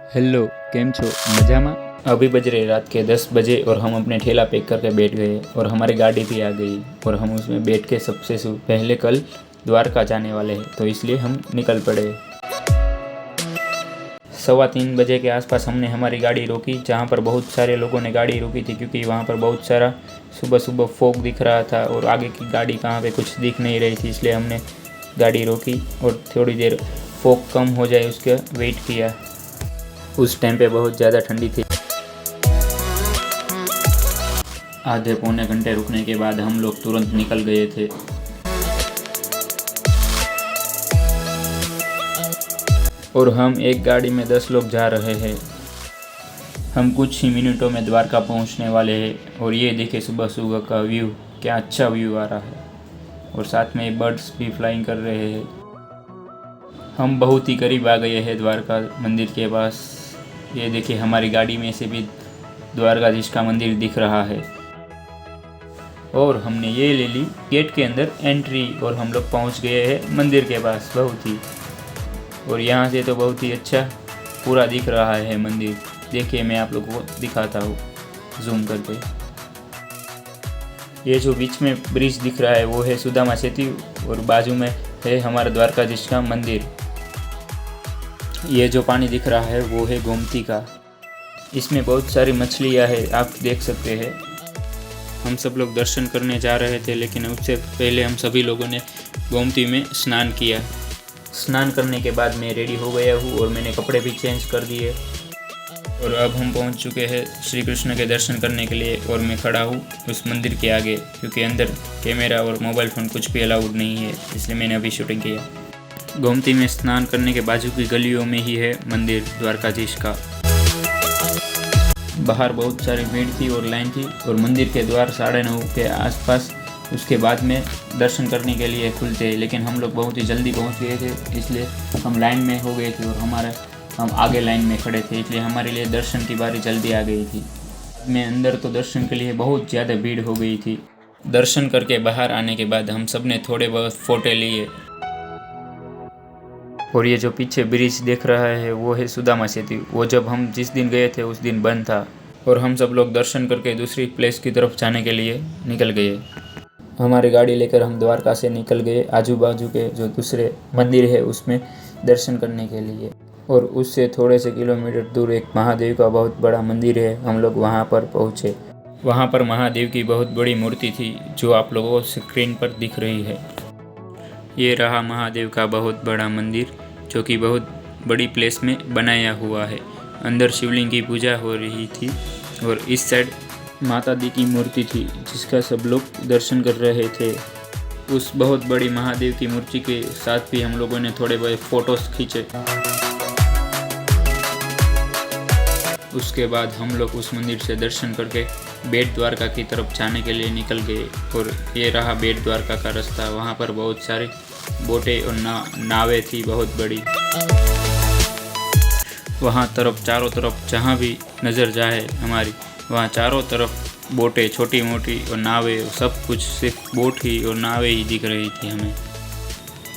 Hello, केम छो? मजामा? अभी बज रहे रात के 10 बजे और हम अपने ठेला पैक करके बैठ गए और हमारी गाड़ी भी आ गई और हम उसमें बैठ के सबसे पहले कल द्वारका जाने वाले हैं, तो इसलिए हम निकल पड़े। 3:15 बजे के आसपास हमने हमारी गाड़ी रोकी, जहाँ पर बहुत सारे लोगों ने गाड़ी रोकी थी क्योंकि वहाँ पर बहुत सारा सुबह सुबह फॉग दिख रहा था और आगे की गाड़ी कहाँ पे कुछ दिख नहीं रही थी, इसलिए हमने गाड़ी रोकी और थोड़ी देर फॉग कम हो जाए उसका वेट किया। उस टाइम पे बहुत ज़्यादा ठंडी थी। आधे पौने घंटे रुकने के बाद हम लोग तुरंत निकल गए थे। और हम एक गाड़ी में 10 लोग जा रहे हैं। हम कुछ ही मिनटों में द्वारका पहुंचने वाले हैं और ये देखिए सुबह सुबह का व्यू, क्या अच्छा व्यू आ रहा है और साथ में बर्ड्स भी फ्लाइंग कर रहे हैं। हम बहुत ही करीब आ गए हैं द्वारका मंदिर के पास। ये देखिए हमारी गाड़ी में से भी द्वारकाधीश का मंदिर दिख रहा है और हमने ये ले ली गेट के अंदर एंट्री और हम लोग पहुंच गए हैं मंदिर के पास बहुत ही। और यहाँ से तो बहुत ही अच्छा पूरा दिख रहा है मंदिर। देखिए मैं आप लोगों को दिखाता हूँ जूम करके। ये जो बीच में ब्रिज दिख रहा है वो है सुदामा सेतु और बाजू में है हमारा द्वारकाधीश का मंदिर। ये जो पानी दिख रहा है वो है गोमती का। इसमें बहुत सारी मछलियाँ हैं, आप देख सकते हैं। हम सब लोग दर्शन करने जा रहे थे लेकिन उससे पहले हम सभी लोगों ने गोमती में स्नान किया। स्नान करने के बाद मैं रेडी हो गया हूँ और मैंने कपड़े भी चेंज कर दिए और अब हम पहुँच चुके हैं श्री कृष्ण के दर्शन करने के लिए। और मैं खड़ा हूँ उस मंदिर के आगे क्योंकि अंदर कैमरा और मोबाइल फ़ोन कुछ भी अलाउड नहीं है, इसलिए मैंने अभी शूटिंग किया। गोमती में स्नान करने के बाजू की गलियों में ही है मंदिर द्वारकाधीश का। बाहर बहुत सारी भीड़ थी और लाइन थी और मंदिर के द्वार 9:30 के आसपास उसके बाद में दर्शन करने के लिए खुलते हैं, लेकिन हम लोग बहुत ही जल्दी पहुंच गए थे इसलिए हम लाइन में हो गए थे और हम आगे लाइन में खड़े थे, इसलिए हमारे लिए दर्शन की बारी जल्दी आ गई थी। में अंदर तो दर्शन के लिए बहुत ज़्यादा भीड़ हो गई थी। दर्शन करके बाहर आने के बाद हम सब ने थोड़े बहुत फ़ोटो लिए। और ये जो पीछे ब्रिज दिख रहा है वो है सुदामा सेतु। वो जब हम जिस दिन गए थे उस दिन बंद था और हम सब लोग दर्शन करके दूसरी प्लेस की तरफ जाने के लिए निकल गए। हमारी गाड़ी लेकर हम द्वारका से निकल गए आजू बाजू के जो दूसरे मंदिर है उसमें दर्शन करने के लिए। और उससे थोड़े से किलोमीटर दूर एक महादेव का बहुत बड़ा मंदिर है, हम लोग वहाँ पर पहुँचे। वहाँ पर महादेव की बहुत बड़ी मूर्ति थी जो आप लोगों को स्क्रीन पर दिख रही है। ये रहा महादेव का बहुत बड़ा मंदिर जो कि बहुत बड़ी प्लेस में बनाया हुआ है। अंदर शिवलिंग की पूजा हो रही थी और इस साइड माता दी की मूर्ति थी जिसका सब लोग दर्शन कर रहे थे। उस बहुत बड़ी महादेव की मूर्ति के साथ भी हम लोगों ने थोड़े बहुत फ़ोटोज़ खींचे। उसके बाद हम लोग उस मंदिर से दर्शन करके बेट द्वारका की तरफ जाने के लिए निकल गए। और ये रहा बेट द्वारका का रास्ता। वहाँ पर बहुत सारे बोटें और नावें थी बहुत बड़ी। वहाँ तरफ चारों तरफ जहाँ भी नज़र जाए हमारी, वहाँ चारों तरफ बोटें छोटी मोटी और नावें, सब कुछ सिर्फ बोट ही और नावें ही दिख रही थी हमें।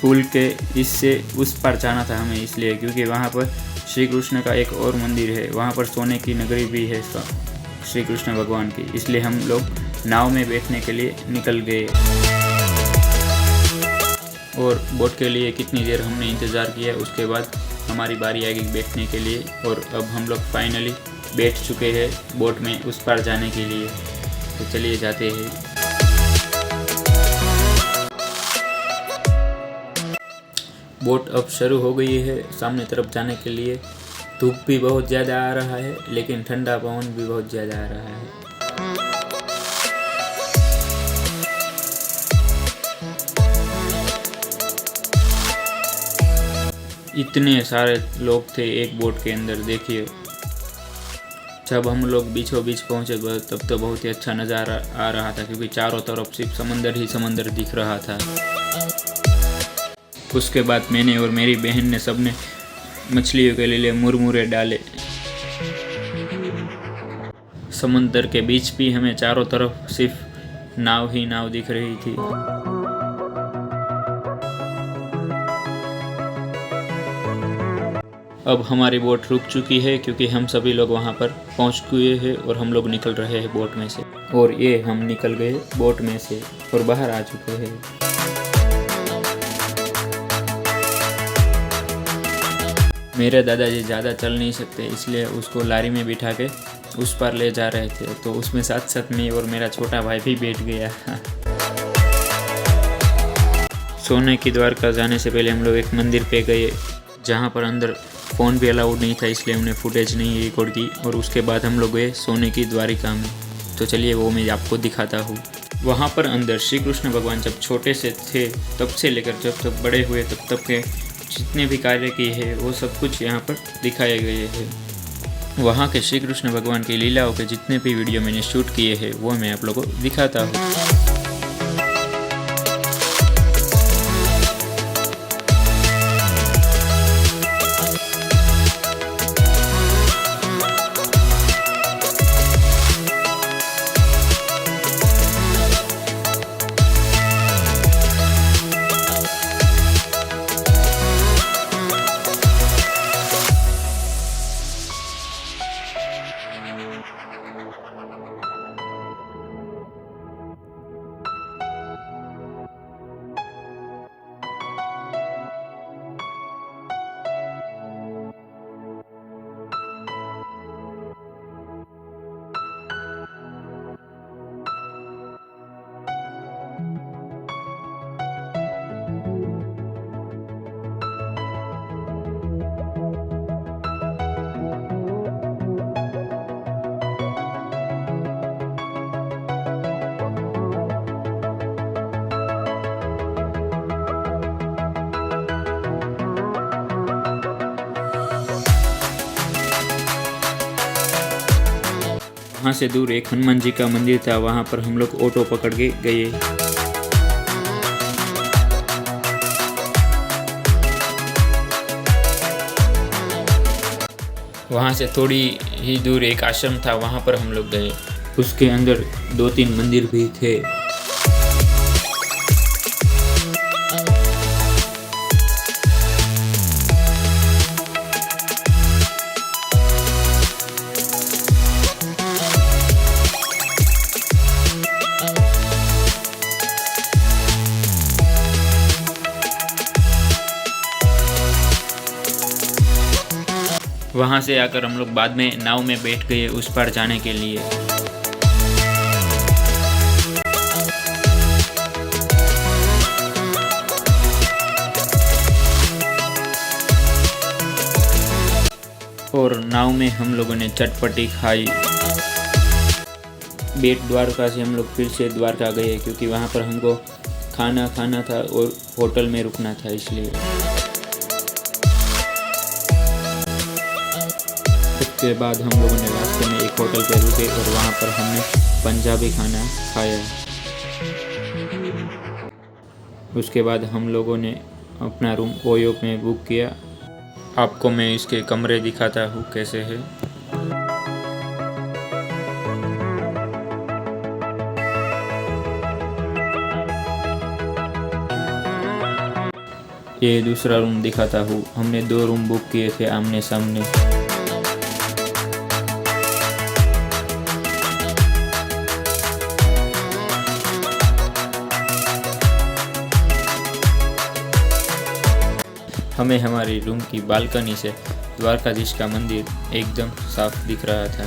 पुल के इससे उस पार जाना था हमें इसलिए क्योंकि वहाँ पर श्री कृष्ण का एक और मंदिर है, वहाँ पर सोने की नगरी भी है श्री कृष्ण भगवान की, इसलिए हम लोग नाव में बैठने के लिए निकल गए। और बोट के लिए कितनी देर हमने इंतज़ार किया, उसके बाद हमारी बारी आ गई बैठने के लिए और अब हम लोग फाइनली बैठ चुके हैं बोट में उस पार जाने के लिए। तो चलिए जाते हैं। बोट अब शुरू हो गई है सामने तरफ जाने के लिए। धूप भी बहुत ज़्यादा आ रहा है लेकिन ठंडा पवन भी बहुत ज़्यादा आ रहा है। इतने सारे लोग थे एक बोट के अंदर, देखिए। जब हम लोग बीचों बीच पहुँचे तब तो बहुत ही अच्छा नज़ारा आ रहा था क्योंकि चारों तरफ सिर्फ समंदर ही समंदर दिख रहा था। उसके बाद मैंने और मेरी बहन ने सबने मछलियों के लिए मुरमुरे डाले। समंदर के बीच भी हमें चारों तरफ सिर्फ नाव ही नाव दिख रही थी। अब हमारी बोट रुक चुकी है क्योंकि हम सभी लोग वहाँ पर पहुँच गए हैं और हम लोग निकल रहे हैं बोट में से। और ये हम निकल गए बोट में से और बाहर आ चुके हैं। मेरे दादाजी ज़्यादा चल नहीं सकते, इसलिए उसको लारी में बिठा के उस पार ले जा रहे थे, तो उसमें साथ साथ मैं और मेरा छोटा भाई भी बैठ गया। सोने की द्वारका जाने से पहले हम लोग एक मंदिर पे गए जहाँ पर अंदर फ़ोन भी अलाउड नहीं था, इसलिए हमने फुटेज नहीं रिकॉर्ड की। और उसके बाद हम लोग गए सोने की द्वारिका में। तो चलिए वो मैं आपको दिखाता हूँ। वहाँ पर अंदर श्री कृष्ण भगवान जब छोटे से थे तब से लेकर जब तक बड़े हुए तब तक के जितने भी कार्य किए हैं वो सब कुछ यहाँ पर दिखाए गए हैं। वहाँ के श्री कृष्ण भगवान की लीलाओं के जितने भी वीडियो मैंने शूट किए हैं वो मैं आप लोगों को दिखाता हूँ। वहाँ से दूर एक हनुमान जी का मंदिर था, वहाँ पर हम लोग ऑटो पकड़ के गए। वहाँ से थोड़ी ही दूर एक आश्रम था, वहाँ पर हम लोग गए। उसके अंदर 2-3 मंदिर भी थे। वहाँ से आकर हम लोग बाद में नाव में बैठ गए उस पार जाने के लिए। और नाव में हम लोगों ने चटपटी खाई। बेट द्वारका से हम लोग फिर से द्वारका गए क्योंकि वहाँ पर हमको खाना खाना था और होटल में रुकना था, इसलिए। उसके बाद हम लोगों ने रास्ते में एक होटल पे रुके और वहाँ पर हमने पंजाबी खाना खाया। उसके बाद हम लोगों ने अपना रूम ओयो में बुक किया। आपको मैं इसके कमरे दिखाता हूँ कैसे है। ये दूसरा रूम दिखाता हूँ। हमने 2 रूम बुक किए थे आमने सामने। हमें हमारी रूम की बालकनी से द्वारकाधीश का मंदिर एकदम साफ दिख रहा था।